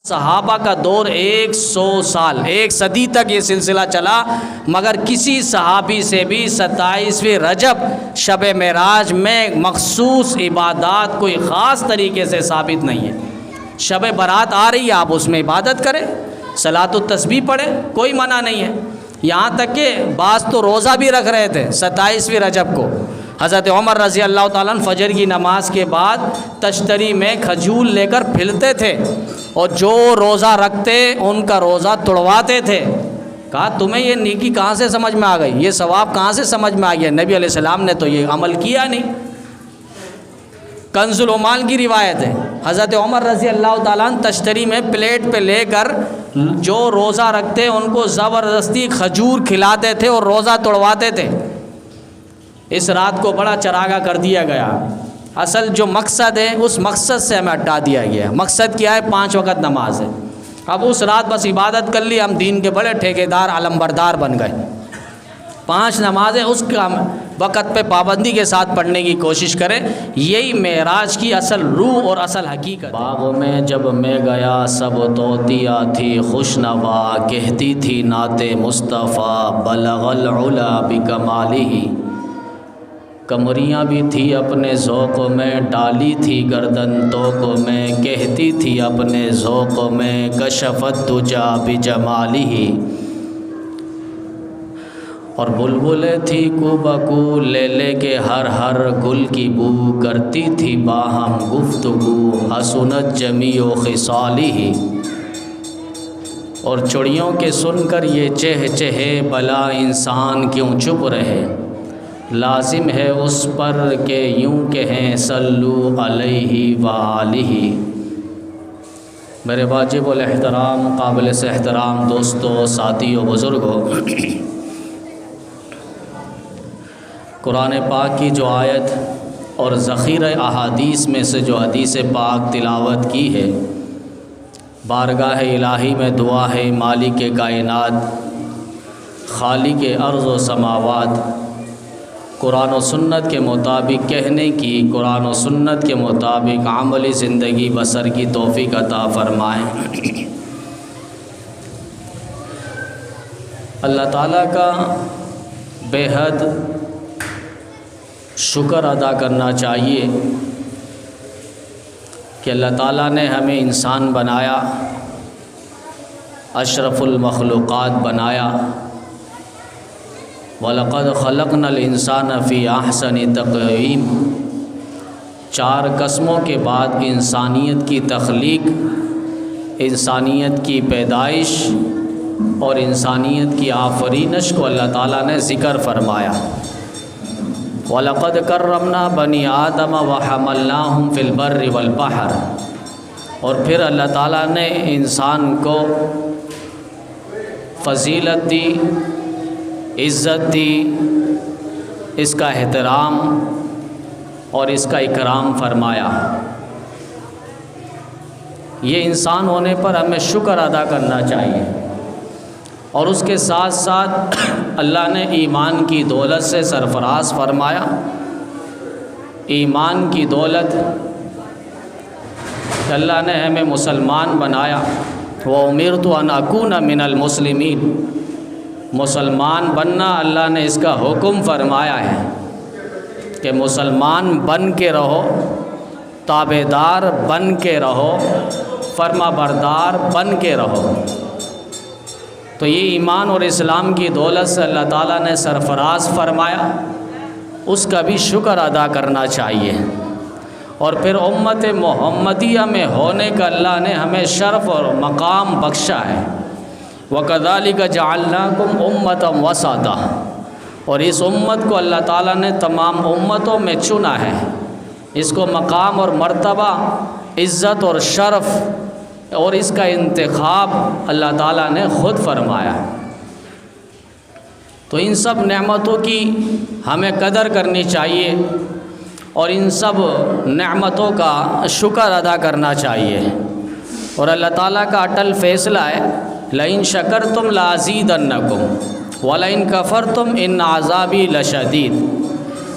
صحابہ کا دور 100 سال 1 صدی تک یہ سلسلہ چلا، مگر کسی صحابی سے بھی 27ویں رجب شب معراج میں مخصوص عبادات کوئی خاص طریقے سے ثابت نہیں ہے۔ شب برات آ رہی ہے، آپ اس میں عبادت کریں، صلاۃ التسبیح پڑھیں، کوئی منع نہیں ہے۔ یہاں تک کہ بعض تو روزہ بھی رکھ رہے تھے 27ویں رجب کو۔ حضرت عمر رضی اللہ تعالیٰ عنہ فجر کی نماز کے بعد تشتری میں کھجور لے کر پھرتے تھے اور جو روزہ رکھتے ان کا روزہ توڑواتے تھے۔ کہا تمہیں یہ نیکی کہاں سے سمجھ میں آ گئی، یہ ثواب کہاں سے سمجھ میں آ گیا؟ نبی علیہ السلام نے تو یہ عمل کیا نہیں۔ کنز العمال کی روایت ہے، حضرت عمر رضی اللہ تعالیٰ عنہ تشتری میں پلیٹ پہ لے کر جو روزہ رکھتے ان کو زبردستی کھجور کھلاتے تھے اور روزہ توڑواتے تھے۔ اس رات کو بڑا چراغا کر دیا گیا۔ اصل جو مقصد ہے اس مقصد سے ہمیں ہٹا دیا گیا۔ مقصد کیا ہے؟ 5 وقت نماز ہے۔ اب اس رات بس عبادت کر لی، ہم دین کے بڑے ٹھیکیدار علمبردار بن گئے۔ 5 نمازیں اس کا وقت پہ پابندی کے ساتھ پڑھنے کی کوشش کریں، یہی معراج کی اصل روح اور اصل حقیقت۔ باغ میں جب میں گیا سب طوطیاں تھی خوش نوا، کہتی تھی نعت مصطفیٰ بلغ العلا بکمالہ۔ کمریاں بھی تھی اپنے ذوق میں، ڈالی تھی گردن توق میں، کہتی تھی اپنے ذوق میں کشفت دجا بجمالہ۔ اور بلبلیں تھی کو بکو لے لے کے ہر ہر گل کی بو، کرتی تھی باہم گفتگو حسنت جمیع خصالہ۔ اور چڑیوں کے سن کر یہ چہچہے بلا انسان کیوں چپ رہے، لازم ہے اس پر کہ یوں کہیں صلو علیہ وآلہ۔ میرے واجب الاحترام قابل سے احترام دوستوں، ساتھیوں، بزرگوں، قرآن پاک کی جو آیت اور ذخیرہ احادیث میں سے جو حدیث پاک تلاوت کی ہے، بارگاہ الہی میں دعا ہے مالک کائنات خالق ارض و سماوات، قرآن و سنت کے مطابق کہنے کی، قرآن و سنت کے مطابق عملی زندگی بسر کی توفیق عطا فرمائیں۔ اللہ تعالیٰ کا بے حد شکر ادا کرنا چاہیے کہ اللہ تعالیٰ نے ہمیں انسان بنایا، اشرف المخلوقات بنایا۔ وَلَقَدْ خَلَقْنَا الْإِنسَانَ فِي أَحْسَنِ تَقْوِيمٍ۔ 4 قسموں کے بعد انسانیت کی تخلیق، انسانیت کی پیدائش اور انسانیت کی آفرینش کو اللہ تعالیٰ نے ذکر فرمایا۔ وَلَقَدْ كَرَّمْنَا بَنِي آدَمَ وَحَمَلْنَاهُمْ فِي الْبَرِّ وَالْبَحْرِ۔ اور پھر اللہ تعالیٰ نے انسان کو فضیلت دی، عزت دی، اس کا احترام اور اس کا اکرام فرمایا۔ یہ انسان ہونے پر ہمیں شکر ادا کرنا چاہیے، اور اس کے ساتھ ساتھ اللہ نے ایمان کی دولت سے سرفراز فرمایا۔ ایمان کی دولت کہ اللہ نے ہمیں مسلمان بنایا۔ وَأُمِرْتُ أَنْ أَكُونَ مِنَ الْمُسْلِمِينَ۔ مسلمان بننا اللہ نے اس کا حکم فرمایا ہے کہ مسلمان بن کے رہو، تابعدار بن کے رہو، فرما بردار بن کے رہو۔ تو یہ ایمان اور اسلام کی دولت سے اللہ تعالیٰ نے سرفراز فرمایا، اس کا بھی شکر ادا کرنا چاہیے۔ اور پھر امت محمدیہ میں ہونے کا اللہ نے ہمیں شرف اور مقام بخشا ہے۔ وَكَذَلِكَ جَعَلْنَاكُمْ أُمَّةً وَسَطًا۔ اور اس امت کو اللہ تعالیٰ نے تمام امتوں میں چنا ہے، اس کو مقام اور مرتبہ، عزت اور شرف اور اس کا انتخاب اللہ تعالیٰ نے خود فرمایا۔ تو ان سب نعمتوں کی ہمیں قدر کرنی چاہیے اور ان سب نعمتوں کا شکر ادا کرنا چاہیے۔ اور اللہ تعالیٰ کا اٹل فیصلہ ہے لَإِن شَكَرْتُمْ لَأَزِيدَنَّكُمْ وَلَإِن كَفَرْتُمْ إِنَّ عَذَابِي لَشَدِيدٌ،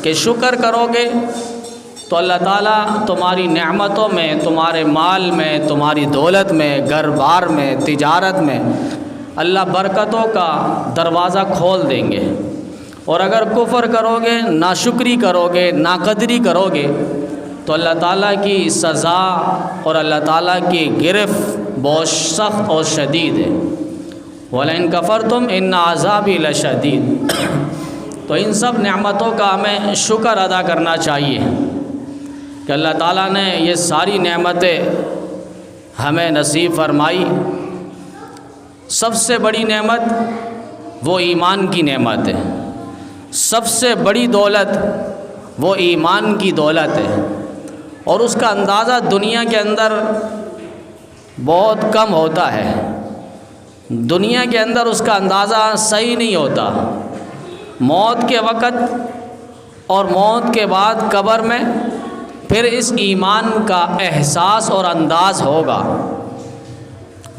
کہ شکر کرو گے تو اللہ تعالیٰ تمہاری نعمتوں میں، تمہارے مال میں، تمہاری دولت میں، گھر بار میں، تجارت میں اللہ برکتوں کا دروازہ کھول دیں گے۔ اور اگر کفر کرو گے، ناشکری کرو گے، ناقدری کرو گے تو اللہ تعالیٰ کی سزا اور اللہ تعالیٰ کی گرفت بہت سخت اور شدید ہے۔ وَلَئِن كَفَرْتُمْ إِنَّ عَذَابِي لَشَدِيدٌ۔ تو ان سب نعمتوں کا ہمیں شکر ادا کرنا چاہیے کہ اللہ تعالیٰ نے یہ ساری نعمتیں ہمیں نصیب فرمائی۔ سب سے بڑی نعمت وہ ایمان کی نعمت ہے، سب سے بڑی دولت وہ ایمان کی دولت ہے، اور اس کا اندازہ دنیا کے اندر بہت کم ہوتا ہے۔ دنیا کے اندر اس کا اندازہ صحیح نہیں ہوتا۔ موت کے وقت اور موت کے بعد قبر میں پھر اس ایمان کا احساس اور انداز ہوگا۔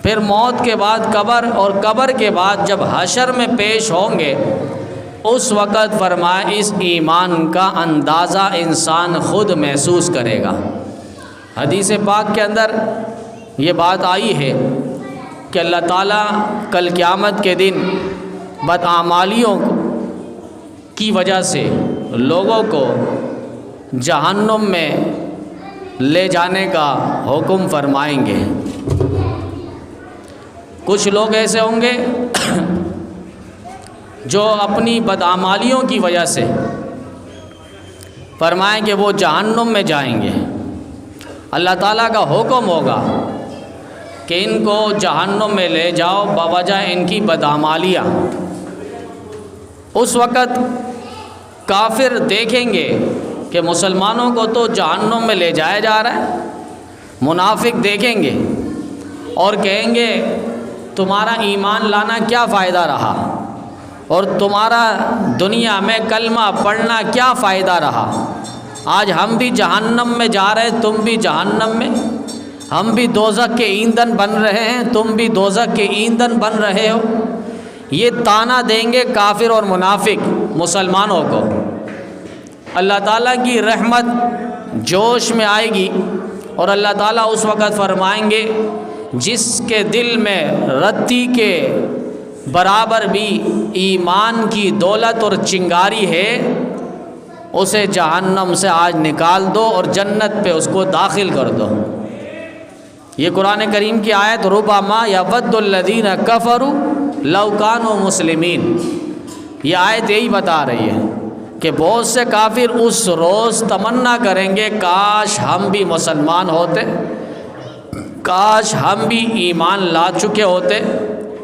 پھر موت کے بعد قبر، اور قبر کے بعد جب حشر میں پیش ہوں گے اس وقت فرمایا اس ایمان کا اندازہ انسان خود محسوس کرے گا۔ حدیث پاک کے اندر یہ بات آئی ہے کہ اللہ تعالیٰ کل قیامت کے دن بدعمالیوں کی وجہ سے لوگوں کو جہنم میں لے جانے کا حکم فرمائیں گے۔ کچھ لوگ ایسے ہوں گے جو اپنی بدعمالیوں کی وجہ سے فرمائیں کہ وہ جہنم میں جائیں گے۔ اللہ تعالیٰ کا حکم ہوگا کہ ان کو جہنم میں لے جاؤ بوجہ ان کی بدعمالیاں۔ اس وقت کافر دیکھیں گے کہ مسلمانوں کو تو جہنم میں لے جایا جا رہا ہے، منافق دیکھیں گے اور کہیں گے تمہارا ایمان لانا کیا فائدہ رہا، اور تمہارا دنیا میں کلمہ پڑھنا کیا فائدہ رہا، آج ہم بھی جہنم میں جا رہے ہیں، تم بھی جہنم میں، ہم بھی دوزخ کے ایندھن بن رہے ہیں، تم بھی دوزخ کے ایندھن بن رہے ہو۔ یہ طعنہ دیں گے کافر اور منافق مسلمانوں کو۔ اللہ تعالیٰ کی رحمت جوش میں آئے گی اور اللہ تعالیٰ اس وقت فرمائیں گے جس کے دل میں رتی کے برابر بھی ایمان کی دولت اور چنگاری ہے اسے جہنم سے آج نکال دو اور جنت پہ اس کو داخل کر دو۔ یہ قرآن کریم کی آیت ربما یود الذین کفروا لو کانوا مسلمین، یہ آیت یہی بتا رہی ہے کہ بہت سے کافر اس روز تمنا کریں گے کاش ہم بھی مسلمان ہوتے، کاش ہم بھی ایمان لا چکے ہوتے،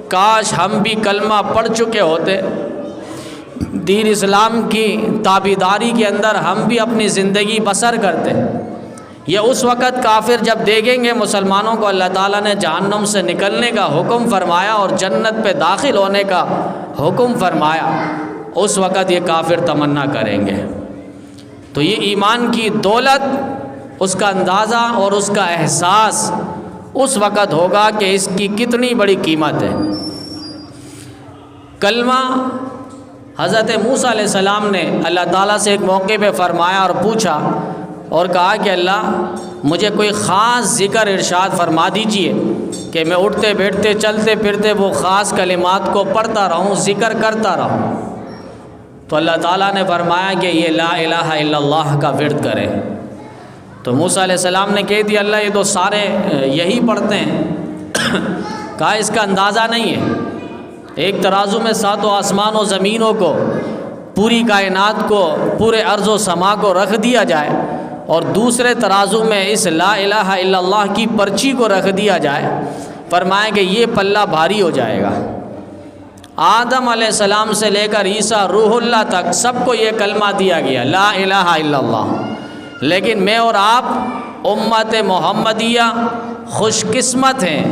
کاش ہم بھی کلمہ پڑھ چکے ہوتے، دین اسلام کی تابعداری کے اندر ہم بھی اپنی زندگی بسر کرتے۔ یہ اس وقت کافر جب دیکھیں گے مسلمانوں کو اللہ تعالیٰ نے جہنم سے نکلنے کا حکم فرمایا اور جنت پہ داخل ہونے کا حکم فرمایا، اس وقت یہ کافر تمنا کریں گے۔ تو یہ ایمان کی دولت، اس کا اندازہ اور اس کا احساس اس وقت ہوگا کہ اس کی کتنی بڑی قیمت ہے۔ کلمہ حضرت موسیٰ علیہ السلام نے اللہ تعالیٰ سے ایک موقع پہ فرمایا اور پوچھا اور کہا کہ اللہ مجھے کوئی خاص ذکر ارشاد فرما دیجئے کہ میں اٹھتے بیٹھتے چلتے پھرتے وہ خاص کلمات کو پڑھتا رہوں، ذکر کرتا رہوں۔ تو اللہ تعالیٰ نے فرمایا کہ یہ لا الہ الا اللہ کا ورد کرے۔ تو موسیٰ علیہ السلام نے کہہ دیا اللہ یہ تو سارے یہی پڑھتے ہیں۔ کہا اس کا اندازہ نہیں ہے، ایک ترازو میں ساتوں آسمان و زمینوں کو، پوری کائنات کو، پورے ارض و سما کو رکھ دیا جائے اور دوسرے ترازو میں اس لا الہ الا اللہ کی پرچی کو رکھ دیا جائے، فرمایا کہ یہ پلہ بھاری ہو جائے گا۔ آدم علیہ السلام سے لے کر عیسیٰ روح اللہ تک سب کو یہ کلمہ دیا گیا لا الہ الا اللہ، لیکن میں اور آپ امت محمدیہ خوش قسمت ہیں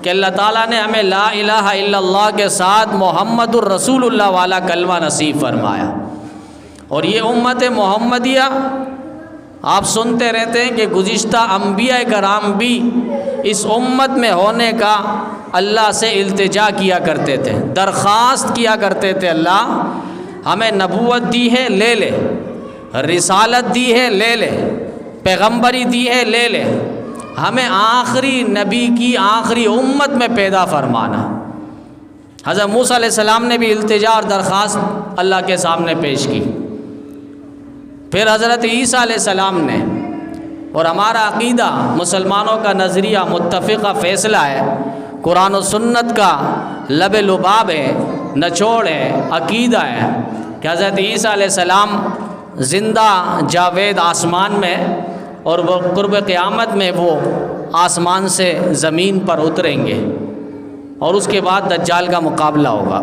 کہ اللہ تعالیٰ نے ہمیں لا الہ الا اللہ کے ساتھ محمد الرسول اللہ والا کلمہ نصیب فرمایا۔ اور یہ امت محمدیہ آپ سنتے رہتے ہیں کہ گزشتہ انبیاء کرام بھی اس امت میں ہونے کا اللہ سے التجا کیا کرتے تھے، درخواست کیا کرتے تھے اللہ ہمیں نبوت دی ہے لے لے، رسالت دی ہے لے لے، پیغمبری دی ہے لے لے، ہمیں آخری نبی کی آخری امت میں پیدا فرمانا۔ حضرت موسیٰ علیہ السلام نے بھی التجا اور درخواست اللہ کے سامنے پیش کی۔ پھر حضرت عیسیٰ علیہ السلام نے، اور ہمارا عقیدہ مسلمانوں کا نظریہ متفقہ فیصلہ ہے، قرآن و سنت کا لب لباب ہے، نچوڑ ہے، عقیدہ ہے کہ حضرت عیسیٰ علیہ السلام زندہ جاوید آسمان میں، اور وہ قرب قیامت میں وہ آسمان سے زمین پر اتریں گے، اور اس کے بعد دجال کا مقابلہ ہوگا۔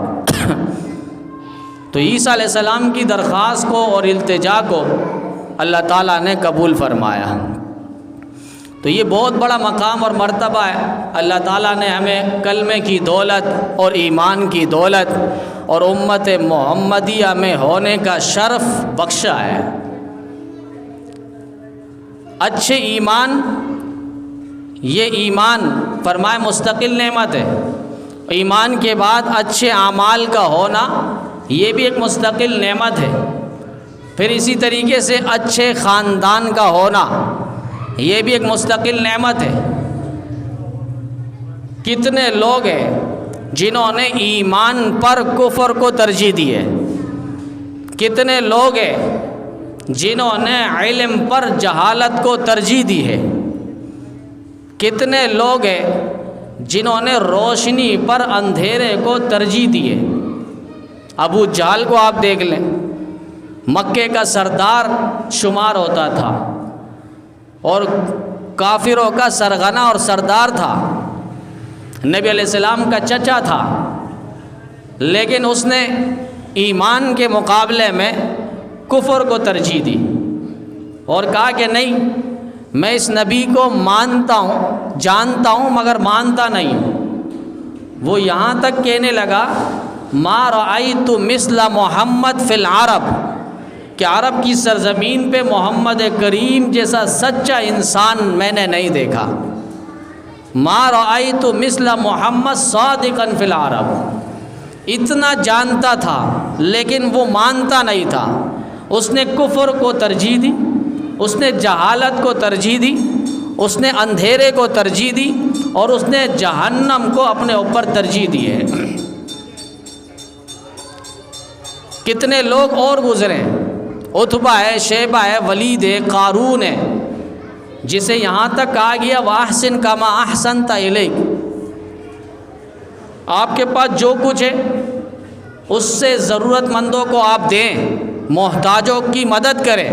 تو عیسیٰ علیہ السلام کی درخواست کو اور التجا کو اللہ تعالیٰ نے قبول فرمایا۔ تو یہ بہت بڑا مقام اور مرتبہ ہے۔ اللہ تعالیٰ نے ہمیں کلمے کی دولت اور ایمان کی دولت اور امت محمدیہ میں ہونے کا شرف بخشا ہے۔ اچھے ایمان، یہ ایمان فرمائے مستقل نعمت ہے۔ ایمان کے بعد اچھے اعمال کا ہونا یہ بھی ایک مستقل نعمت ہے۔ پھر اسی طریقے سے اچھے خاندان کا ہونا یہ بھی ایک مستقل نعمت ہے۔ کتنے لوگ ہیں جنہوں نے ایمان پر کفر کو ترجیح دی ہے، کتنے لوگ ہیں جنہوں نے علم پر جہالت کو ترجیح دی ہے، کتنے لوگ ہیں جنہوں نے روشنی پر اندھیرے کو ترجیح دی ہے۔ ابو جہل کو آپ دیکھ لیں، مکے کا سردار شمار ہوتا تھا اور کافروں کا سرغنہ اور سردار تھا، نبی علیہ السلام کا چچا تھا، لیکن اس نے ایمان کے مقابلے میں کفر کو ترجیح دی اور کہا کہ نہیں، میں اس نبی کو مانتا ہوں، جانتا ہوں، مگر مانتا نہیں ہوں۔ وہ یہاں تک کہنے لگا ما رأیت مثل محمد فی العرب، کہ عرب کی سرزمین پہ محمد کریم جیسا سچا انسان میں نے نہیں دیکھا۔ ما رأیت مثل محمد صادقا فی العرب، اتنا جانتا تھا لیکن وہ مانتا نہیں تھا۔ اس نے کفر کو ترجیح دی، اس نے جہالت کو ترجیح دی، اس نے اندھیرے کو ترجیح دی، اور اس نے جہنم کو اپنے اوپر ترجیح دی ہے۔ کتنے لوگ اور گزرے، عتبہ ہے، شیبہ ہے، ولید ہے، قارون ہے، جسے یہاں تک کہا گیا وَأَحْسِن كَمَا أَحْسَنْتَ إِلَيْكَ، آپ کے پاس جو کچھ ہے اس سے ضرورت مندوں کو آپ دیں، محتاجوں کی مدد کریں۔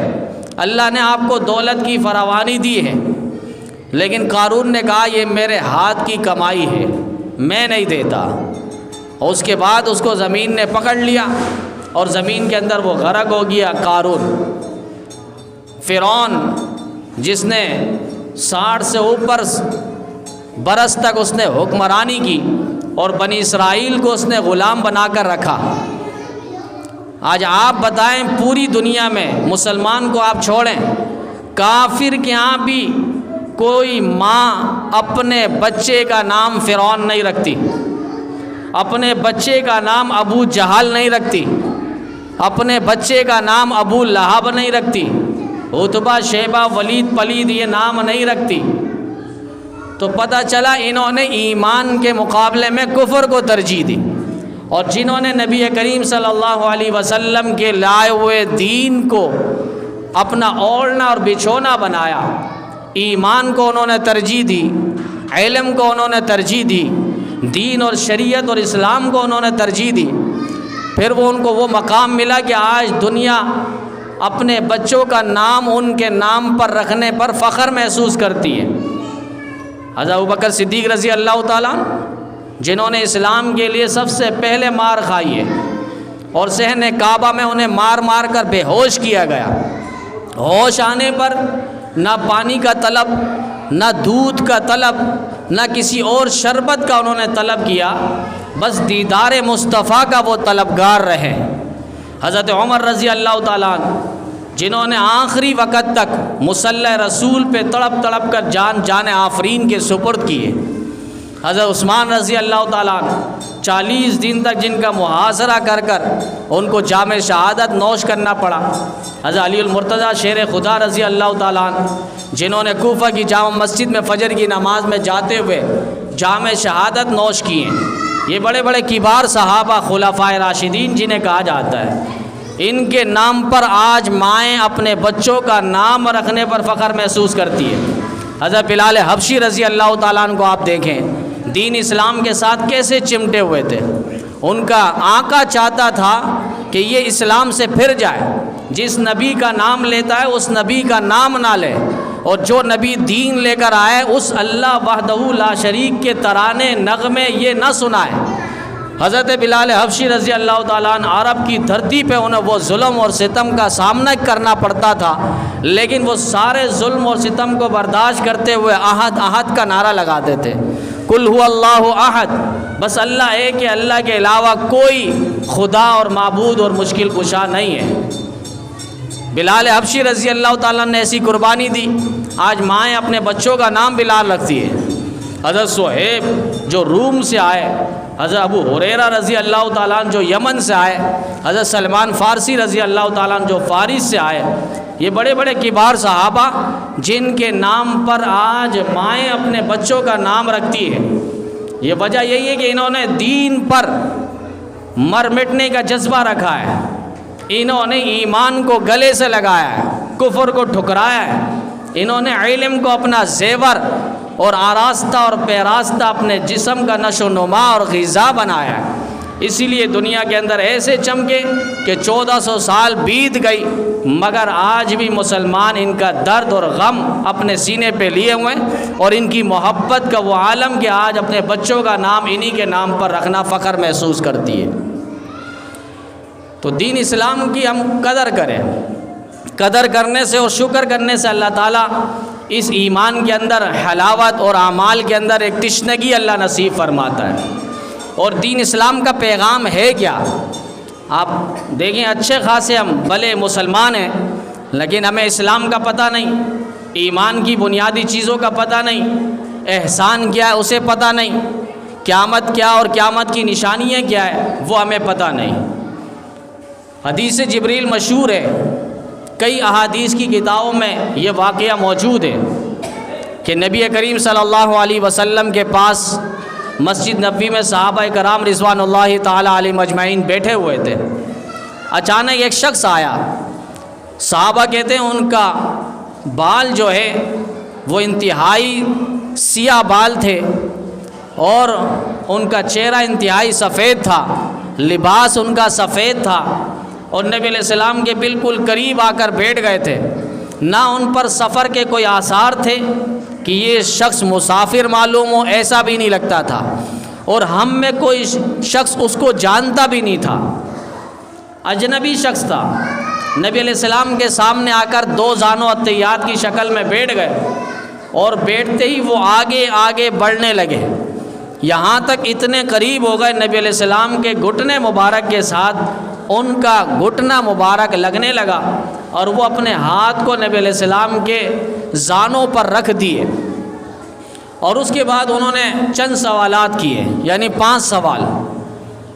اللہ نے آپ کو دولت کی فراوانی دی ہے، لیکن قارون نے کہا یہ میرے ہاتھ کی کمائی ہے، میں نہیں دیتا، اور اس کے بعد اس کو زمین نے پکڑ لیا اور زمین کے اندر وہ غرق ہو گیا۔ قارون، فرعون جس نے 60 سے اوپر برس تک اس نے حکمرانی کی اور بنی اسرائیل کو اس نے غلام بنا کر رکھا۔ آج آپ بتائیں پوری دنیا میں مسلمان کو آپ چھوڑیں، کافر کے ہاں بھی کوئی ماں اپنے بچے کا نام فرعون نہیں رکھتی، اپنے بچے کا نام ابو جہل نہیں رکھتی، اپنے بچے کا نام ابو لہب نہیں رکھتی، عتبہ، شیبہ، ولید، پلید یہ نام نہیں رکھتی۔ تو پتہ چلا انہوں نے ایمان کے مقابلے میں کفر کو ترجیح دی، اور جنہوں نے نبی کریم صلی اللہ علیہ وسلم کے لائے ہوئے دین کو اپنا اوڑھنا اور بچھونا بنایا، ایمان کو انہوں نے ترجیح دی، علم کو انہوں نے ترجیح دی، دین اور شریعت اور اسلام کو انہوں نے ترجیح دی، پھر وہ ان کو وہ مقام ملا کہ آج دنیا اپنے بچوں کا نام ان کے نام پر رکھنے پر فخر محسوس کرتی ہے۔ حضرت ابوبکر صدیق رضی اللہ تعالیٰ جنہوں نے اسلام کے لیے سب سے پہلے مار کھائی ہے، اور صحن کعبہ میں انہیں مار مار کر بے ہوش کیا گیا، ہوش آنے پر نہ پانی کا طلب، نہ دودھ کا طلب، نہ کسی اور شربت کا انہوں نے طلب کیا، بس دیدار مصطفیٰ کا وہ طلبگار رہے۔ حضرت عمر رضی اللہ تعالیٰ جنہوں نے آخری وقت تک مصلی رسول پہ تڑپ تڑپ کر جان آفرین کے سپرد کیے۔ حضرت عثمان رضی اللہ تعالیٰ 40 دن تک جن کا محاصرہ کر کر ان کو جام شہادت نوش کرنا پڑا۔ حضرت علی المرتضیٰ شیر خدا رضی اللہ تعالیٰ عنہ، جنہوں نے کوفہ کی جامع مسجد میں فجر کی نماز میں جاتے ہوئے جام شہادت نوش کیے ہیں۔ یہ بڑے بڑے کبار صحابہ خلفائے راشدین جنہیں کہا جاتا ہے، ان کے نام پر آج مائیں اپنے بچوں کا نام رکھنے پر فخر محسوس کرتی ہے۔ حضرت بلال حبشی رضی اللہ تعالیٰ عنہ کو آپ دیکھیں، دین اسلام کے ساتھ کیسے چمٹے ہوئے تھے۔ ان کا آقا چاہتا تھا کہ یہ اسلام سے پھر جائے، جس نبی کا نام لیتا ہے اس نبی کا نام نہ لے، اور جو نبی دین لے کر آئے اس اللہ وحدہ لا شریک کے ترانے نغمے یہ نہ سنائے۔ حضرت بلال حبشی رضی اللہ تعالیٰ عنہ عرب کی دھرتی پہ انہیں وہ ظلم اور ستم کا سامنا کرنا پڑتا تھا، لیکن وہ سارے ظلم اور ستم کو برداشت کرتے ہوئے احد احد کا نعرہ لگاتے تھے، قل هو اللہ احد، بس اللہ ایک ہے، اللہ کے علاوہ کوئی خدا اور معبود اور مشکل کشا نہیں ہے۔ بلال حبشی رضی اللہ تعالیٰ نے ایسی قربانی دی، آج مائیں اپنے بچوں کا نام بلال رکھتی ہے۔ حضرت صہیب جو روم سے آئے، حضرت ابو ہریرہ رضی اللہ تعالیٰ عنہ جو یمن سے آئے، حضرت سلمان فارسی رضی اللہ تعالیٰ عنہ جو فارس سے آئے، یہ بڑے بڑے کبار صحابہ جن کے نام پر آج مائیں اپنے بچوں کا نام رکھتی ہے۔ یہ وجہ یہی ہے کہ انہوں نے دین پر مر مٹنے کا جذبہ رکھا ہے، انہوں نے ایمان کو گلے سے لگایا ہے، کفر کو ٹھکرایا ہے، انہوں نے علم کو اپنا زیور اور آراستہ اور پیراستہ اپنے جسم کا نشو و نما اور غذا بنایا ہے۔ اسی لیے دنیا کے اندر ایسے چمکے کہ 1400 سال بیت گئی، مگر آج بھی مسلمان ان کا درد اور غم اپنے سینے پہ لیے ہوئے ہیں، اور ان کی محبت کا وہ عالم کہ آج اپنے بچوں کا نام انہی کے نام پر رکھنا فخر محسوس کرتی ہے۔ تو دین اسلام کی ہم قدر کریں، قدر کرنے سے اور شکر کرنے سے اللہ تعالیٰ اس ایمان کے اندر حلاوت اور اعمال کے اندر ایک تشنگی اللہ نصیب فرماتا ہے۔ اور دین اسلام کا پیغام ہے کیا؟ آپ دیکھیں، اچھے خاصے ہم بھلے مسلمان ہیں، لیکن ہمیں اسلام کا پتہ نہیں، ایمان کی بنیادی چیزوں کا پتہ نہیں، احسان کیا ہے اسے پتہ نہیں، قیامت کیا اور قیامت کی نشانیاں کیا ہے وہ ہمیں پتہ نہیں۔ حدیث جبریل مشہور ہے، کئی احادیث کی کتابوں میں یہ واقعہ موجود ہے کہ نبی کریم صلی اللہ علیہ وسلم کے پاس مسجد نبوی میں صحابہ کرام رضوان اللہ تعالی علیہم اجمعین بیٹھے ہوئے تھے۔ اچانک ایک شخص آیا، صحابہ کہتے ہیں ان کا بال جو ہے وہ انتہائی سیاہ بال تھے، اور ان کا چہرہ انتہائی سفید تھا، لباس ان کا سفید تھا، اور نبی علیہ السلام کے بالکل قریب آ کر بیٹھ گئے تھے۔ نہ ان پر سفر کے کوئی آثار تھے کہ یہ شخص مسافر معلوم ہو، ایسا بھی نہیں لگتا تھا، اور ہم میں کوئی شخص اس کو جانتا بھی نہیں تھا، اجنبی شخص تھا۔ نبی علیہ السلام کے سامنے آ کر 2 زانو عطیات کی شکل میں بیٹھ گئے، اور بیٹھتے ہی وہ آگے آگے بڑھنے لگے، یہاں تک اتنے قریب ہو گئے نبی علیہ السلام کے گھٹنے مبارک کے ساتھ ان کا گھٹنا مبارک لگنے لگا، اور وہ اپنے ہاتھ کو نبی علیہ السلام کے زانوں پر رکھ دیے، اور اس کے بعد انہوں نے چند سوالات کیے، یعنی 5 سوال۔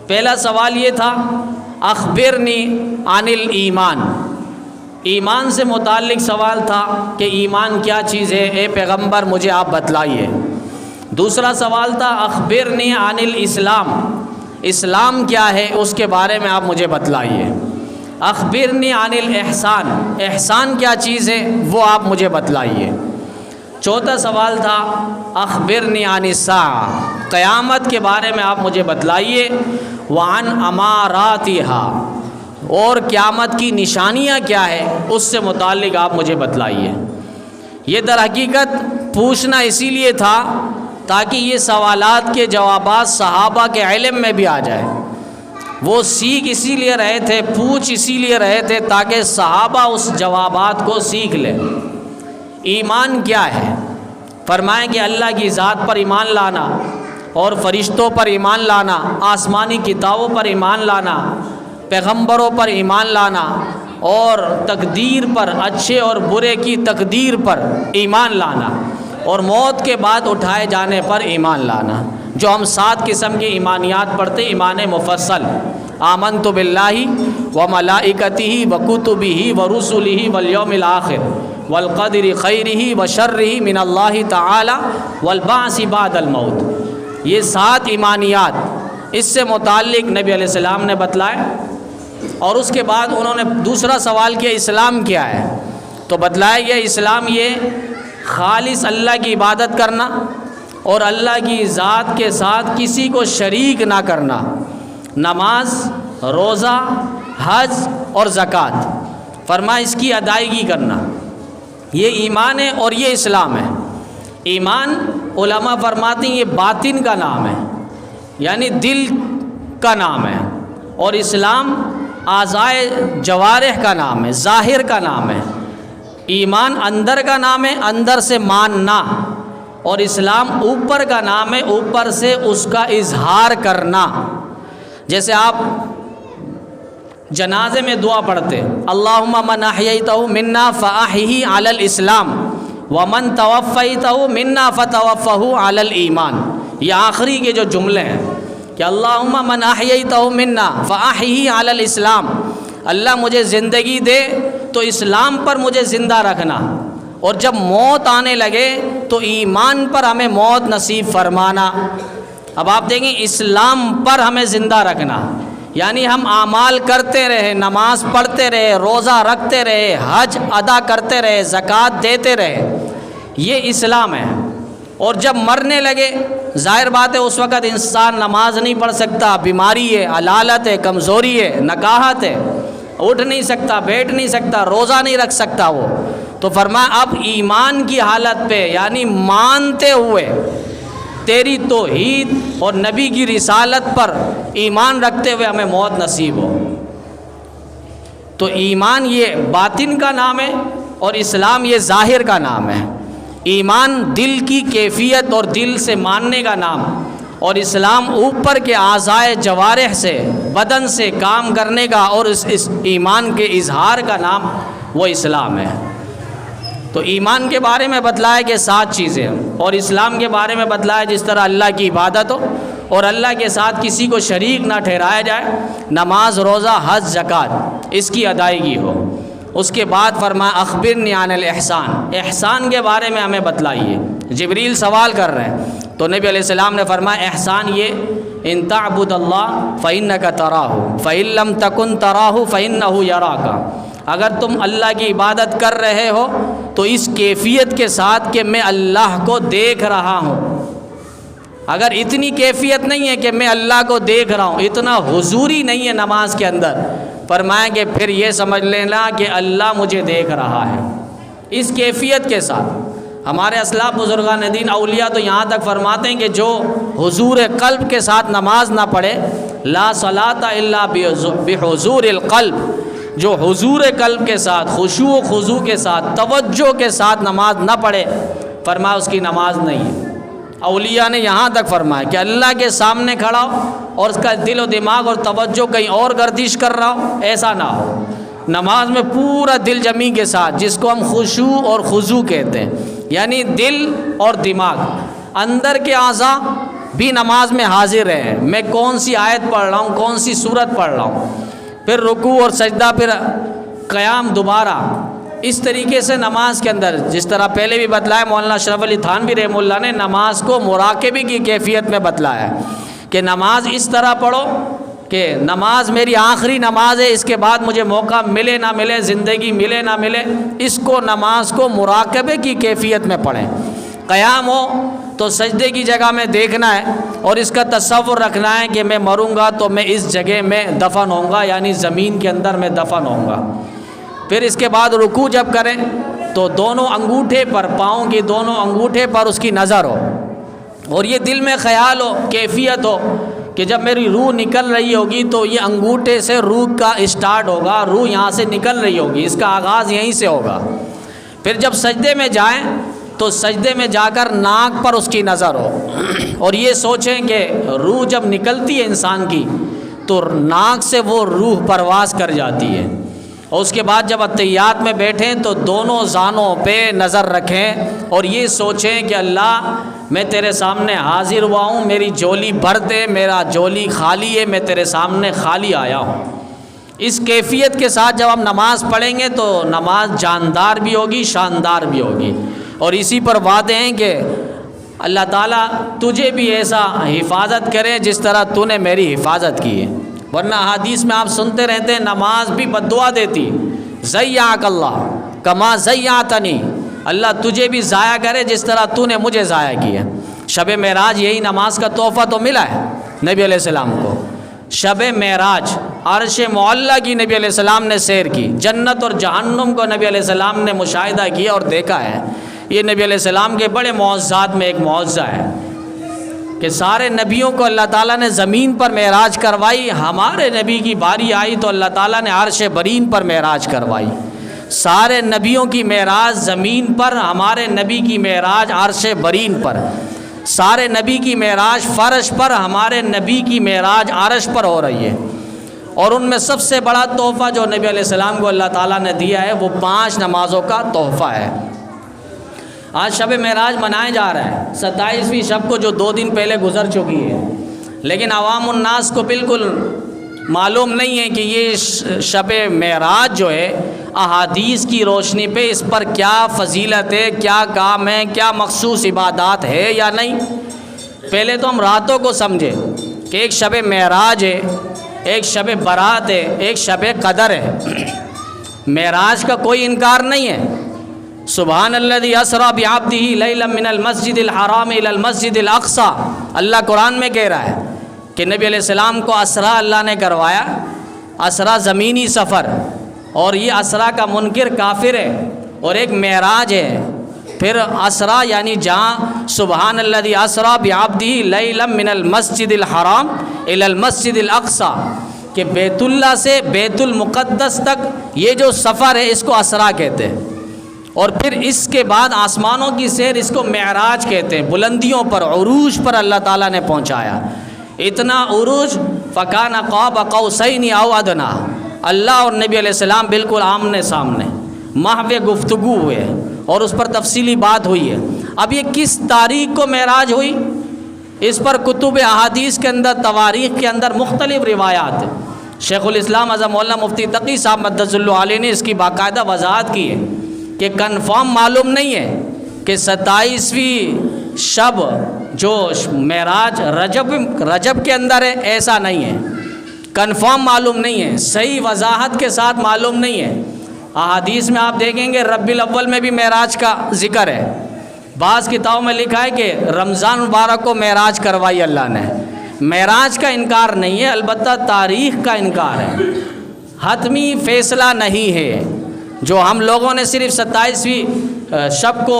پہلا سوال یہ تھا، اخبرنی عن الایمان، ایمان سے متعلق سوال تھا کہ ایمان کیا چیز ہے، اے پیغمبر مجھے آپ بتلائیے۔ دوسرا سوال تھا، اخبرنی عن الاسلام، اسلام کیا ہے اس کے بارے میں آپ مجھے بتلائیے۔ اخبرنی عن الاحسان، احسان کیا چیز ہے وہ آپ مجھے بتلائیے۔ چوتھا سوال تھا، اخبرنی عن الساعہ، قیامت کے بارے میں آپ مجھے بتلائیے۔ وعن اماراتہا، اور قیامت کی نشانیاں کیا ہے اس سے متعلق آپ مجھے بتلائیے۔ یہ در حقیقت پوچھنا اسی لیے تھا تاکہ یہ سوالات کے جوابات صحابہ کے علم میں بھی آ جائے۔ وہ سیکھ اسی لیے رہے تھے، پوچھ اسی لیے رہے تھے تاکہ صحابہ اس جوابات کو سیکھ لیں۔ ایمان کیا ہے؟ فرمائیں کہ اللہ کی ذات پر ایمان لانا، اور فرشتوں پر ایمان لانا، آسمانی کتابوں پر ایمان لانا، پیغمبروں پر ایمان لانا، اور تقدیر پر، اچھے اور برے کی تقدیر پر ایمان لانا، اور موت کے بعد اٹھائے جانے پر ایمان لانا۔ جو ہم 7 قسم کی ایمانیات پڑھتے، ایمان مفصل، آمنت باللہ و ملائکتہ و کتبہ و رسلہ والیوم الآخر والقدر خیرہ و شرہ من اللہ تعالی والبعث بعد الموت۔ یہ 7 ایمانیات اس سے متعلق نبی علیہ السلام نے بتلائے، اور اس کے بعد انہوں نے دوسرا سوال کیا اسلام کیا ہے، تو بتلایا گیا اسلام یہ خالص اللہ کی عبادت کرنا اور اللہ کی ذات کے ساتھ کسی کو شریک نہ کرنا، نماز، روزہ، حج اور زکوٰۃ، فرمایا اس کی ادائیگی کرنا، یہ ایمان ہے اور یہ اسلام ہے۔ ایمان علماء فرماتے ہیں یہ باطن کا نام ہے، یعنی دل کا نام ہے، اور اسلام اعضائے جوارح کا نام ہے، ظاہر کا نام ہے۔ ایمان اندر کا نام ہے، اندر سے ماننا، اور اسلام اوپر کا نام ہے، اوپر سے اس کا اظہار کرنا۔ جیسے آپ جنازے میں دعا پڑھتے، اللہم من احییتہ منا فاحیہ علی الاسلام ومن توفیتہ منا فتوفہ علی الایمان۔ یہ آخری کے جو جملے ہیں کہ اللہم من احییتہ منا فاحیہ علی الاسلام، اللہ مجھے زندگی دے تو اسلام پر مجھے زندہ رکھنا، اور جب موت آنے لگے تو ایمان پر ہمیں موت نصیب فرمانا۔ اب آپ دیکھیں اسلام پر ہمیں زندہ رکھنا، یعنی ہم اعمال کرتے رہے، نماز پڑھتے رہے، روزہ رکھتے رہے، حج ادا کرتے رہے، زکوٰۃ دیتے رہے، یہ اسلام ہے۔ اور جب مرنے لگے، ظاہر بات ہے اس وقت انسان نماز نہیں پڑھ سکتا، بیماری ہے، علالت ہے، کمزوری ہے، نکاحت ہے، اٹھ نہیں سکتا، بیٹھ نہیں سکتا، روزہ نہیں رکھ سکتا وہ، تو فرمایا اب ایمان کی حالت پہ، یعنی مانتے ہوئے تیری توحید اور نبی کی رسالت پر ایمان رکھتے ہوئے ہمیں موت نصیب ہو۔ تو ایمان یہ باطن کا نام ہے اور اسلام یہ ظاہر کا نام ہے۔ ایمان دل کی کیفیت اور دل سے ماننے کا نام، اور اسلام اوپر کے اعضائے جوارح سے، بدن سے کام کرنے کا اور اس ایمان کے اظہار کا نام وہ اسلام ہے۔ تو ایمان کے بارے میں بتلایا کہ 7 چیزیں، اور اسلام کے بارے میں بتلایا جس طرح اللہ کی عبادت ہو اور اللہ کے ساتھ کسی کو شریک نہ ٹھہرایا جائے، نماز، روزہ، حج، زکوٰۃ، اس کی ادائیگی ہو۔ اس کے بعد فرمایا اخبرنی عن الاحسان، احسان کے بارے میں ہمیں بتلائیے۔ جبریل سوال کر رہے ہیں تو نبی علیہ السلام نے فرمایا احسان یہ ان تعبد اللہ فإنک تراہ فإن لم تکن تراہ فإنہ یراک، اگر تم اللہ کی عبادت کر رہے ہو تو اس کیفیت کے ساتھ کہ میں اللہ کو دیکھ رہا ہوں۔ اگر اتنی کیفیت نہیں ہے کہ میں اللہ کو دیکھ رہا ہوں، اتنا حضوری نہیں ہے نماز کے اندر، فرمائیں کہ پھر یہ سمجھ لینا کہ اللہ مجھے دیکھ رہا ہے، اس کیفیت کے ساتھ۔ ہمارے اسلاف بزرگان دین اولیاء تو یہاں تک فرماتے ہیں کہ جو حضور قلب کے ساتھ نماز نہ پڑھے، لا صلاۃ الا بحضور القلب، جو حضور قلب کے ساتھ، خشوع و خضوع کے ساتھ، توجہ کے ساتھ نماز نہ پڑھے، فرمایا اس کی نماز نہیں ہے۔ اولیاء نے یہاں تک فرمایا کہ اللہ کے سامنے کھڑا ہو اور اس کا دل و دماغ اور توجہ کہیں اور گردش کر رہا ہو، ایسا نہ ہو۔ نماز میں پورا دل جمی کے ساتھ، جس کو ہم خشوع اور خضوع کہتے ہیں، یعنی دل اور دماغ، اندر کے اعضاء بھی نماز میں حاضر ہیں، میں کون سی آیت پڑھ رہا ہوں، کون سی سورت پڑھ رہا ہوں، پھر رکوع اور سجدہ، پھر قیام دوبارہ، اس طریقے سے نماز کے اندر جس طرح پہلے بھی بتلایا مولانا اشرف علی تھانوی رحمہ اللہ نے نماز کو مراقبے کی کیفیت میں بتلایا ہے کہ نماز اس طرح پڑھو کہ نماز میری آخری نماز ہے، اس کے بعد مجھے موقع ملے نہ ملے، زندگی ملے نہ ملے، اس کو نماز کو مراقبے کی کیفیت میں پڑھیں۔ قیام ہو تو سجدے کی جگہ میں دیکھنا ہے اور اس کا تصور رکھنا ہے کہ میں مروں گا تو میں اس جگہ میں دفن ہوں گا، یعنی زمین کے اندر میں دفن ہوں گا۔ پھر اس کے بعد رکوع جب کریں تو دونوں انگوٹھے پر، پاؤں کی دونوں انگوٹھے پر اس کی نظر ہو، اور یہ دل میں خیال ہو، کیفیت ہو کہ جب میری روح نکل رہی ہوگی تو یہ انگوٹھے سے روح کا اسٹارٹ ہوگا، روح یہاں سے نکل رہی ہوگی، اس کا آغاز یہیں سے ہوگا۔ پھر جب سجدے میں جائیں تو سجدے میں جا کر ناک پر اس کی نظر ہو، اور یہ سوچیں کہ روح جب نکلتی ہے انسان کی تو ناک سے وہ روح پرواز کر جاتی ہے، اور اس کے بعد جب اتحیات میں بیٹھیں تو دونوں زانوں پہ نظر رکھیں اور یہ سوچیں کہ اللہ میں تیرے سامنے حاضر ہوا ہوں، میری جولی بھر دے، میرا جولی خالی ہے، میں تیرے سامنے خالی آیا ہوں۔ اس کیفیت کے ساتھ جب ہم نماز پڑھیں گے تو نماز جاندار بھی ہوگی، شاندار بھی ہوگی، اور اسی پر وعدے ہیں کہ اللہ تعالیٰ تجھے بھی ایسا حفاظت کرے جس طرح تو نے میری حفاظت کی ہے۔ ورنہ حدیث میں آپ سنتے رہتے ہیں نماز بھی بد دعا دیتی، ضیعک اللہ کما ضیعتنی، اللہ تجھے بھی ضائع کرے جس طرح تو نے مجھے ضائع کیا۔ شب معراج یہی نماز کا تحفہ تو ملا ہے نبی علیہ السلام کو۔ شب معراج عرش معلیٰ کی نبی علیہ السلام نے سیر کی، جنت اور جہنم کو نبی علیہ السلام نے مشاہدہ کیا اور دیکھا ہے۔ یہ نبی علیہ السلام کے بڑے معجزات میں ایک معجزہ ہے کہ سارے نبیوں کو اللہ تعالیٰ نے زمین پر معراج کروائی، ہمارے نبی کی باری آئی تو اللہ تعالیٰ نے عرش برین پر معراج کروائی۔ سارے نبیوں کی معراج زمین پر، ہمارے نبی کی معراج عرش برین پر۔ سارے نبی کی معراج فرش پر، ہمارے نبی کی معراج عرش پر ہو رہی ہے۔ اور ان میں سب سے بڑا تحفہ جو نبی علیہ السلام کو اللہ تعالیٰ نے دیا ہے وہ 5 نمازوں کا تحفہ ہے۔ آج شب معراج منایا جا رہا ہے، 27ویں شب کو جو 2 دن پہلے گزر چکی ہے، لیکن عوام الناس کو بالکل معلوم نہیں ہے کہ یہ شب معراج جو ہے احادیث کی روشنی پہ اس پر کیا فضیلت ہے، کیا کام ہے، کیا مخصوص عبادات ہے یا نہیں۔ پہلے تو ہم راتوں کو سمجھے کہ ایک شب معراج ہے، ایک شب برات ہے، ایک شب قدر ہے۔ معراج کا کوئی انکار نہیں ہے۔ سبحان الذی اسری بعبدہ لیلا من المسجد الحرام الی المسجد الاقصی، اللہ قرآن میں کہہ رہا ہے کہ نبی علیہ السلام کو اسرا اللہ نے کروایا، اسرا زمینی سفر، اور یہ اسرا کا منکر کافر ہے، اور ایک معراج ہے، پھر اسرا یعنی جہاں سبحان الذی اسری بعبدہ لیلا من المسجد الحرام الی المسجد الاقصی، کہ بیت اللہ سے بیت المقدس تک یہ جو سفر ہے اس کو اسرا کہتے ہیں، اور پھر اس کے بعد آسمانوں کی سیر اس کو معراج کہتے ہیں۔ بلندیوں پر، عروج پر اللہ تعالیٰ نے پہنچایا، اتنا عروج فکان قاب قوسین او ادنی، اللہ اور نبی علیہ السلام بالکل آمنے سامنے، محو گفتگو ہوئے اور اس پر تفصیلی بات ہوئی ہے۔ اب یہ کس تاریخ کو معراج ہوئی، اس پر کتب احادیث کے اندر، تواریخ کے اندر مختلف روایات ہیں۔ شیخ الاسلام اعظم مولانا مفتی تقی صاحب مدث اللہ علیہ نے اس کی باقاعدہ وضاحت کی ہے کہ کنفرم معلوم نہیں ہے کہ 27ویں شب جو معراج رجب کے اندر ہے، ایسا نہیں ہے، کنفرم معلوم نہیں ہے، صحیح وضاحت کے ساتھ معلوم نہیں ہے۔ احادیث میں آپ دیکھیں گے ربیع الاول میں بھی معراج کا ذکر ہے، بعض کتابوں میں لکھا ہے کہ رمضان مبارک کو معراج کروائی اللہ نے۔ معراج کا انکار نہیں ہے، البتہ تاریخ کا انکار ہے، حتمی فیصلہ نہیں ہے۔ جو ہم لوگوں نے صرف 27ویں شب کو،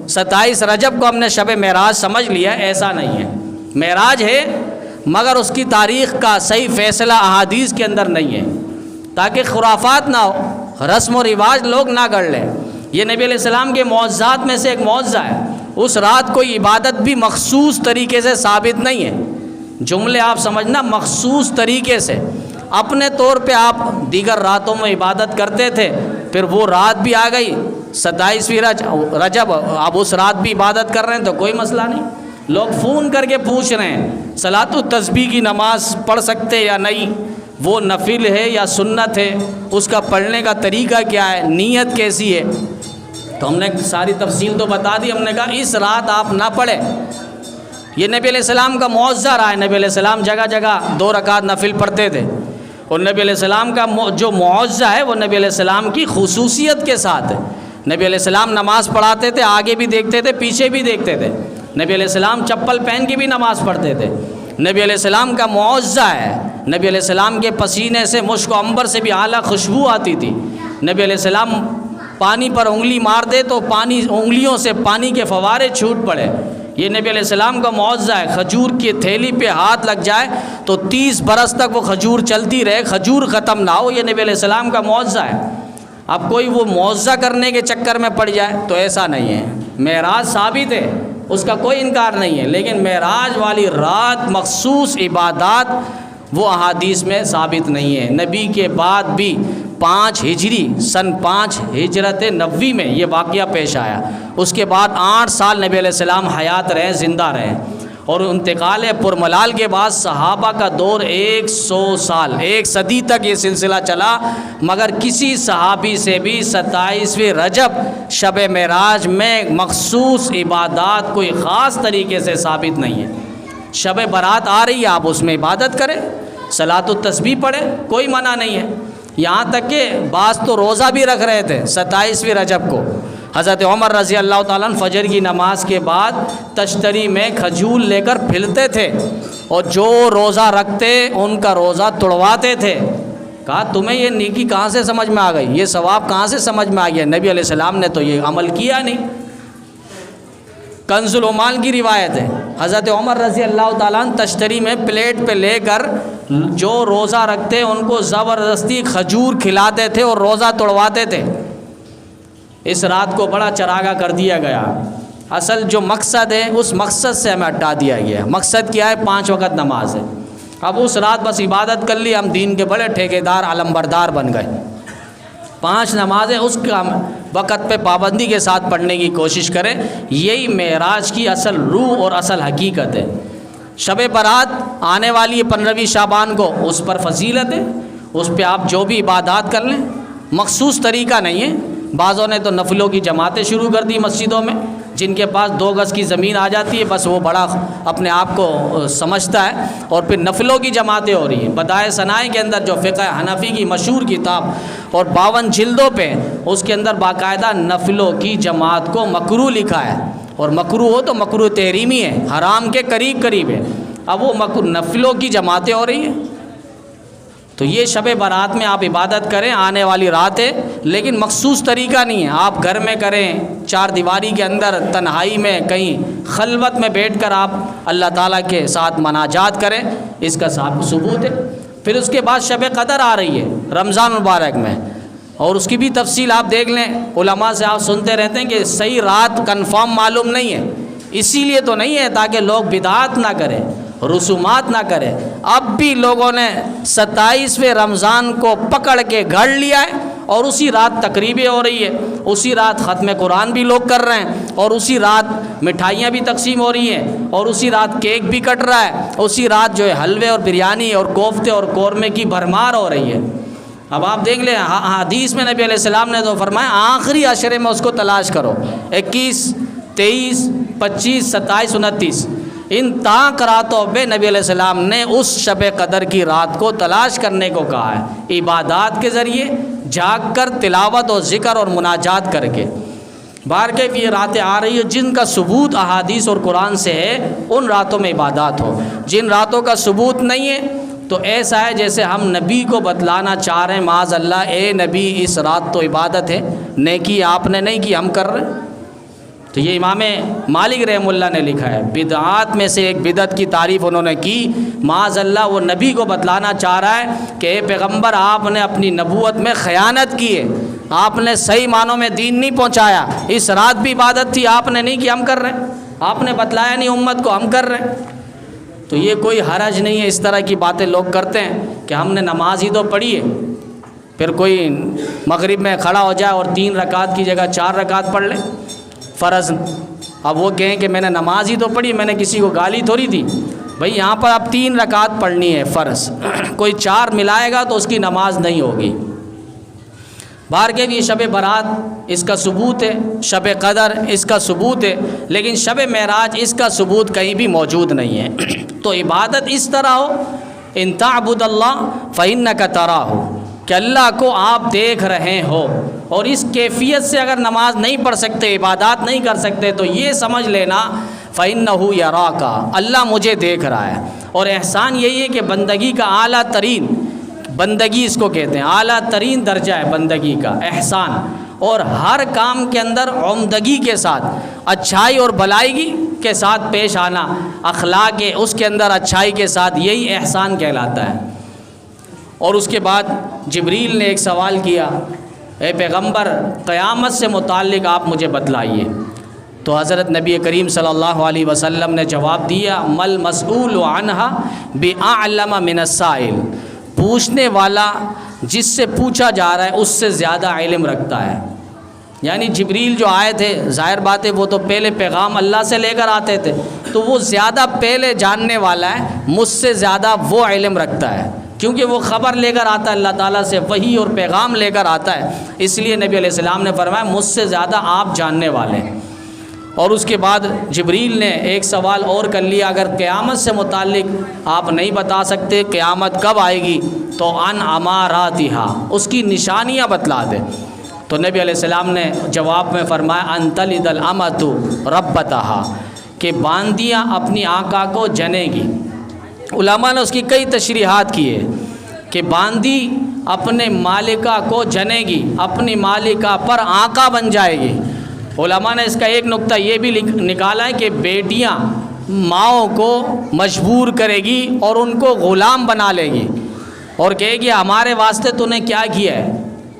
27 رجب کو ہم نے شب معراج سمجھ لیا، ایسا نہیں ہے۔ معراج ہے مگر اس کی تاریخ کا صحیح فیصلہ احادیث کے اندر نہیں ہے، تاکہ خرافات نہ ہو، رسم و رواج لوگ نہ گڑھ لیں۔ یہ نبی علیہ السلام کے معجزات میں سے ایک معجزہ ہے۔ اس رات کوئی عبادت بھی مخصوص طریقے سے ثابت نہیں ہے، جملے آپ سمجھنا، مخصوص طریقے سے اپنے طور پہ آپ دیگر راتوں میں عبادت کرتے تھے، پھر وہ رات بھی آ گئی 27ویں رجب، اب اس رات بھی عبادت کر رہے ہیں تو کوئی مسئلہ نہیں۔ لوگ فون کر کے پوچھ رہے ہیں صلاۃ التسبیح کی نماز پڑھ سکتے یا نہیں، وہ نفل ہے یا سنت ہے، اس کا پڑھنے کا طریقہ کیا ہے، نیت کیسی ہے۔ تو ہم نے ساری تفصیل تو بتا دی، ہم نے کہا اس رات آپ نہ پڑھیں۔ یہ نبی علیہ السلام کا معجزہ رہا ہے، نبی علیہ السلام جگہ جگہ 2 رکعت نفل پڑھتے تھے، اور نبی علیہ السلام کا جو معجزہ ہے وہ نبی علیہ السلام کی خصوصیت کے ساتھ ہے۔ نبی علیہ السلام نماز پڑھاتے تھے، آگے بھی دیکھتے تھے، پیچھے بھی دیکھتے تھے۔ نبی علیہ السلام چپل پہن کے بھی نماز پڑھتے تھے۔ نبی علیہ السلام کا معجزہ ہے، نبی علیہ السلام کے پسینے سے، مشک و عنبر سے بھی اعلیٰ خوشبو آتی تھی۔ نبی علیہ السلام پانی پر انگلی مار دے تو انگلیوں سے پانی کے فوارے چھوٹ پڑے، یہ نبی علیہ السلام کا معجزہ ہے۔ کھجور کی تھیلی پہ ہاتھ لگ جائے تو 30 برس تک وہ کھجور چلتی رہے، کھجور ختم نہ ہو، یہ نبی علیہ السلام کا معجزہ ہے۔ اب کوئی وہ معجزہ کرنے کے چکر میں پڑ جائے تو ایسا نہیں ہے۔ معراج ثابت ہے، اس کا کوئی انکار نہیں ہے، لیکن معراج والی رات مخصوص عبادات وہ احادیث میں ثابت نہیں ہے۔ نبی کے بعد بھی 5 ہجری سن 5 ہجرت نبوی میں یہ واقعہ پیش آیا۔ اس کے بعد 8 سال نبی علیہ السلام حیات رہے، زندہ رہے، اور انتقال پرملال کے بعد صحابہ کا دور 100 سال، 1 صدی تک یہ سلسلہ چلا، مگر کسی صحابی سے بھی 27ویں رجب شب معراج میں مخصوص عبادات کوئی خاص طریقے سے ثابت نہیں ہے۔ شب برات آ رہی ہے، آپ اس میں عبادت کریں، صلاۃ التسبیح پڑھیں، کوئی منع نہیں ہے۔ یہاں تک کہ بعض تو روزہ بھی رکھ رہے تھے 27ویں رجب کو۔ حضرت عمر رضی اللہ تعالیٰ عنہ فجر کی نماز کے بعد تشتری میں کھجور لے کر پھرتے تھے، اور جو روزہ رکھتے ان کا روزہ توڑواتے تھے۔ کہا تمہیں یہ نیکی کہاں سے سمجھ میں آ گئی، یہ ثواب کہاں سے سمجھ میں آ گیا؟ نبی علیہ السلام نے تو یہ عمل کیا نہیں۔ کنز العمال کی روایت ہے، حضرت عمر رضی اللہ تعالیٰ عنہ تشتری میں پلیٹ پہ لے کر جو روزہ رکھتے ان کو زبردستی کھجور کھلاتے تھے اور روزہ توڑواتے تھے۔ اس رات کو بڑا چراغا کر دیا گیا۔ اصل جو مقصد ہے اس مقصد سے ہمیں ہٹا دیا گیا۔ مقصد کیا ہے؟ 5 وقت نماز ہے۔ اب اس رات بس عبادت کر لی، ہم دین کے بڑے ٹھیکیدار علمبردار بن گئے۔ 5 نمازیں اس کا وقت پہ پابندی کے ساتھ پڑھنے کی کوشش کریں۔ یہی معراج کی اصل روح اور اصل حقیقت ہے۔ شب برات آنے والی ہے 15ویں شعبان کو، اس پر فضیلت ہے، اس پہ آپ جو بھی عبادات کر لیں، مخصوص طریقہ نہیں ہے۔ بعضوں نے تو نفلوں کی جماعتیں شروع کر دی مسجدوں میں، جن کے پاس 2 گز کی زمین آ جاتی ہے بس وہ بڑا اپنے آپ کو سمجھتا ہے، اور پھر نفلوں کی جماعتیں ہو رہی ہیں۔ بدائع صنائع کے اندر جو فقہ حنفی کی مشہور کتاب اور 52 جلدوں پہ، اس کے اندر باقاعدہ نفلوں کی جماعت کو مکروہ لکھا ہے، اور مکروہ ہو تو مکروہ تحریمی ہے، حرام کے قریب قریب ہے۔ اب وہ نفلوں کی جماعتیں ہو رہی ہیں، تو یہ شب برات میں آپ عبادت کریں، آنے والی رات ہے، لیکن مخصوص طریقہ نہیں ہے۔ آپ گھر میں کریں، 4 دیواری کے اندر تنہائی میں کہیں خلوت میں بیٹھ کر آپ اللہ تعالیٰ کے ساتھ مناجات کریں، اس کا ثبوت ہے۔ پھر اس کے بعد شب قدر آ رہی ہے رمضان مبارک میں، اور اس کی بھی تفصیل آپ دیکھ لیں۔ علماء سے آپ سنتے رہتے ہیں کہ صحیح رات کنفرم معلوم نہیں ہے، اسی لیے تو نہیں ہے تاکہ لوگ بدعات نہ کریں، رسومات نہ کرے۔ اب بھی لوگوں نے 27ویں رمضان کو پکڑ کے گھڑ لیا ہے، اور اسی رات تقریبیں ہو رہی ہے، اسی رات ختم قرآن بھی لوگ کر رہے ہیں، اور اسی رات مٹھائیاں بھی تقسیم ہو رہی ہیں، اور اسی رات کیک بھی کٹ رہا ہے، اسی رات جو ہے حلوے اور بریانی اور کوفتے اور قورمے کی بھرمار ہو رہی ہے۔ اب آپ دیکھ لیں، حدیث میں نبی علیہ السلام نے تو فرمایا آخری عشرے میں اس کو تلاش کرو، 21، 23، 25، 27، 29، ان تاک راتوں میں نبی علیہ السلام نے اس شب قدر کی رات کو تلاش کرنے کو کہا ہے، عبادات کے ذریعے جاگ کر، تلاوت اور ذکر اور مناجات کر کے۔ بار کے یہ راتیں آ رہی ہیں جن کا ثبوت احادیث اور قرآن سے ہے، ان راتوں میں عبادات ہو۔ جن راتوں کا ثبوت نہیں ہے تو ایسا ہے جیسے ہم نبی کو بتلانا چاہ رہے ہیں، معاذ اللہ، اے نبی اس رات تو عبادت ہے، نیکی آپ نے نہیں کی، ہم کر رہے ہیں۔ تو یہ امام مالک رحمہ اللہ نے لکھا ہے، بدعات میں سے ایک بدعت کی تعریف انہوں نے کی، معاذ اللہ وہ نبی کو بتلانا چاہ رہا ہے کہ اے پیغمبر آپ نے اپنی نبوت میں خیانت کی ہے، آپ نے صحیح معنوں میں دین نہیں پہنچایا، اس رات بھی عبادت تھی آپ نے نہیں کی، ہم کر رہے ہیں، آپ نے بتلایا نہیں امت کو، ہم کر رہے ہیں۔ تو یہ کوئی حرج نہیں ہے، اس طرح کی باتیں لوگ کرتے ہیں کہ ہم نے نماز ہی تو پڑھی ہے، پھر کوئی مغرب میں کھڑا ہو جائے اور 3 رکعت کی جگہ 4 رکعت پڑھ لے فرض، اب وہ کہیں کہ میں نے نماز ہی تو پڑھی، میں نے کسی کو گالی تھوڑی دی۔ بھئی یہاں پر اب 3 رکعت پڑھنی ہے فرض، کوئی 4 ملائے گا تو اس کی نماز نہیں ہوگی۔ بار کے بھی شب برات اس کا ثبوت ہے، شب قدر اس کا ثبوت ہے، لیکن شب معراج اس کا ثبوت کہیں بھی موجود نہیں ہے۔ تو عبادت اس طرح ہو، ان تعبد اللہ فإنک تراہ، کہ اللہ کو آپ دیکھ رہے ہو، اور اس کیفیت سے اگر نماز نہیں پڑھ سکتے، عبادات نہیں کر سکتے، تو یہ سمجھ لینا فإنہ یراک، اللہ مجھے دیکھ رہا ہے۔ اور احسان یہی ہے کہ بندگی کا اعلیٰ ترین، بندگی اس کو کہتے ہیں، اعلیٰ ترین درجہ ہے بندگی کا احسان، اور ہر کام کے اندر عمدگی کے ساتھ، اچھائی اور بلائیگی کے ساتھ پیش آنا، اخلاق اس کے اندر اچھائی کے ساتھ، یہی احسان کہلاتا ہے۔ اور اس کے بعد جبریل نے ایک سوال کیا، اے پیغمبر قیامت سے متعلق آپ مجھے بتلائیے، تو حضرت نبی کریم صلی اللہ علیہ وسلم نے جواب دیا، مل مسئول عنہا بأعلم من السائل، پوچھنے والا جس سے پوچھا جا رہا ہے اس سے زیادہ علم رکھتا ہے. یعنی جبریل جو آئے تھے، ظاہر بات ہے وہ تو پہلے پیغام اللہ سے لے کر آتے تھے، تو وہ زیادہ پہلے جاننے والا ہے، مجھ سے زیادہ وہ علم رکھتا ہے، کیونکہ وہ خبر لے کر آتا ہے اللہ تعالیٰ سے، وحی اور پیغام لے کر آتا ہے. اس لیے نبی علیہ السلام نے فرمایا مجھ سے زیادہ آپ جاننے والے ہیں. اور اس کے بعد جبریل نے ایک سوال اور کر لیا، اگر قیامت سے متعلق آپ نہیں بتا سکتے قیامت کب آئے گی تو ان اماراتھا، اس کی نشانیاں بتلا دے. تو نبی علیہ السلام نے جواب میں فرمایا ان تلد الامۃ ربتہا، کہ باندیاں اپنی آقا کو جنے گی. علماء نے اس کی کئی تشریحات کی ہے کہ باندی اپنے مالکہ کو جنے گی، اپنی مالکہ پر آقا بن جائے گی. علماء نے اس کا ایک نقطہ یہ بھی نکالا ہے کہ بیٹیاں ماؤں کو مجبور کرے گی اور ان کو غلام بنا لے گی اور کہے گی ہمارے واسطے تو نے کیا کیا ہے.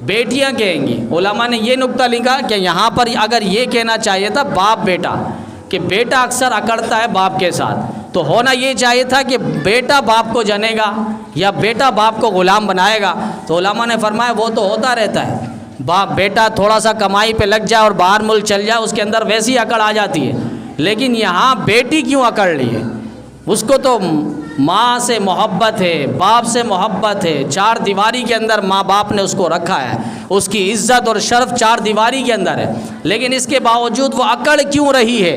بیٹیاں کہیں گی. علماء نے یہ نقطہ لکھا کہ یہاں پر اگر یہ کہنا چاہیے تھا باپ بیٹا، کہ بیٹا اکثر اکڑتا ہے باپ کے ساتھ، تو ہونا یہ چاہیے تھا کہ بیٹا باپ کو جنے گا یا بیٹا باپ کو غلام بنائے گا. تو علماء نے فرمایا وہ تو ہوتا رہتا ہے، باپ بیٹا تھوڑا سا کمائی پہ لگ جائے اور باہر ملک چل جائے اس کے اندر ویسی اکڑ آ جاتی ہے، لیکن یہاں بیٹی کیوں اکڑ لی ہے؟ اس کو تو ماں سے محبت ہے، باپ سے محبت ہے، چار دیواری کے اندر ماں باپ نے اس کو رکھا ہے، اس کی عزت اور شرف چار دیواری کے اندر ہے، لیکن اس کے باوجود وہ اکڑ کیوں رہی ہے؟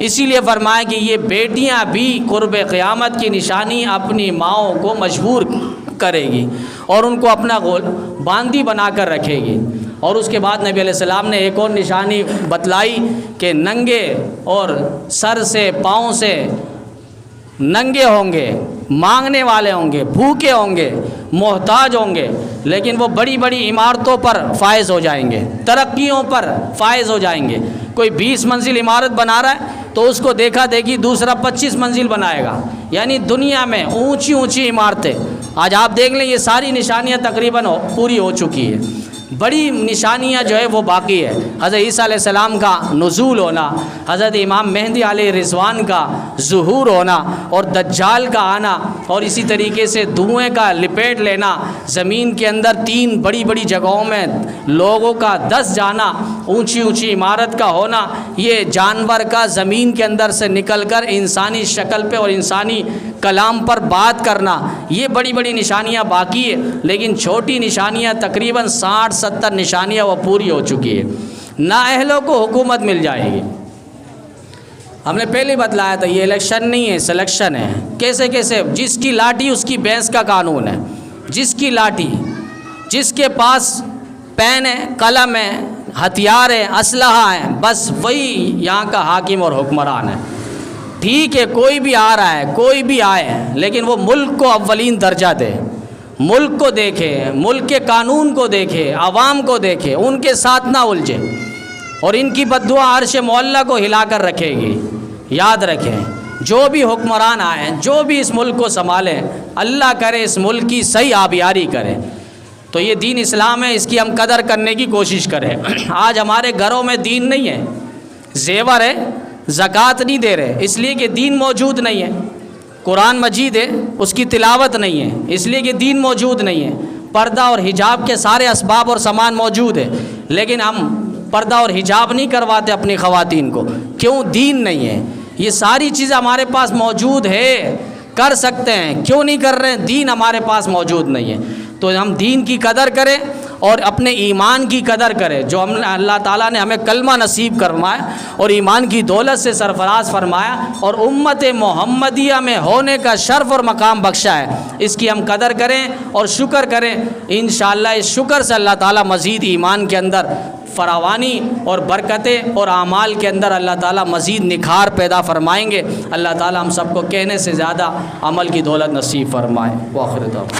اسی لیے فرمایا کہ یہ بیٹیاں بھی قرب قیامت کی نشانی اپنی ماؤں کو مجبور کرے گی اور ان کو اپنا باندی بنا کر رکھے گی. اور اس کے بعد نبی علیہ السلام نے ایک اور نشانی بتلائی کہ ننگے اور سر سے پاؤں سے ننگے ہوں گے، مانگنے والے ہوں گے، بھوکے ہوں گے، محتاج ہوں گے، لیکن وہ بڑی بڑی عمارتوں پر فائز ہو جائیں گے، ترقیوں پر فائز ہو جائیں گے. کوئی 20 منزل عمارت بنا رہا ہے تو اس کو دیکھا دیکھی دوسرا 25 منزل بنائے گا. یعنی دنیا میں اونچی اونچی عمارتیں، آج آپ دیکھ لیں یہ ساری نشانیاں تقریباً پوری ہو چکی ہے. بڑی نشانیاں جو ہے وہ باقی ہے. حضرت عیسیٰ علیہ السلام کا نزول ہونا، حضرت امام مہدی علیہ رضوان کا ظہور ہونا اور دجال کا آنا، اور اسی طریقے سے دھوئیں کا لپیٹ لینا، زمین کے اندر 3 بڑی بڑی جگہوں میں لوگوں کا دس جانا، اونچی اونچی عمارت کا ہونا، یہ جانور کا زمین کے اندر سے نکل کر انسانی شکل پہ اور انسانی کلام پر بات کرنا، یہ بڑی بڑی نشانیاں باقی ہے. لیکن چھوٹی نشانیاں تقریباً 60-70 نشانیاں وہ پوری ہو چکی ہے. نااہلوں کو حکومت مل جائے گی. ہم نے پہلے بتلایا تھا یہ الیکشن نہیں ہے، سلیکشن ہے. کیسے کیسے؟ جس کی لاٹھی اس کی بھینس کا قانون ہے. جس کی لاٹھی، جس کے پاس پین ہے، قلم ہے، ہتھیار ہے، اسلحہ ہے، بس وہی یہاں کا حاکم اور حکمران ہے. ٹھیک ہے کوئی بھی آ رہا ہے، کوئی بھی آئے، لیکن وہ ملک کو اولین درجہ دے، ملک کو دیکھے، ملک کے قانون کو دیکھے، عوام کو دیکھے، ان کے ساتھ نہ الجھے. اور ان کی بددعا عرش معلیٰ کو ہلا کر رکھے گی. یاد رکھیں جو بھی حکمران آئیں، جو بھی اس ملک کو سنبھالیں، اللہ کرے اس ملک کی صحیح آبیاری کرے. تو یہ دین اسلام ہے، اس کی ہم قدر کرنے کی کوشش کریں. آج ہمارے گھروں میں دین نہیں ہے، زیور ہے، زکوٰۃ نہیں دے رہے اس لیے کہ دین موجود نہیں ہے. قرآن مجید ہے، اس کی تلاوت نہیں ہے اس لیے کہ دین موجود نہیں ہے. پردہ اور حجاب کے سارے اسباب اور سامان موجود ہے، لیکن ہم پردہ اور حجاب نہیں کرواتے اپنی خواتین کو. کیوں؟ دین نہیں ہے. یہ ساری چیزیں ہمارے پاس موجود ہے، کر سکتے ہیں، کیوں نہیں کر رہے ہیں؟ دین ہمارے پاس موجود نہیں ہے. تو ہم دین کی قدر کریں اور اپنے ایمان کی قدر کریں. جو ہم اللہ تعالیٰ نے ہمیں کلمہ نصیب کروایا اور ایمان کی دولت سے سرفراز فرمایا اور امت محمدیہ میں ہونے کا شرف اور مقام بخشا ہے، اس کی ہم قدر کریں اور شکر کریں. انشاءاللہ اس شکر سے اللہ تعالیٰ مزید ایمان کے اندر فراوانی اور برکتیں اور اعمال کے اندر اللہ تعالیٰ مزید نکھار پیدا فرمائیں گے. اللہ تعالیٰ ہم سب کو کہنے سے زیادہ عمل کی دولت نصیب فرمائے. وآخر دعوانا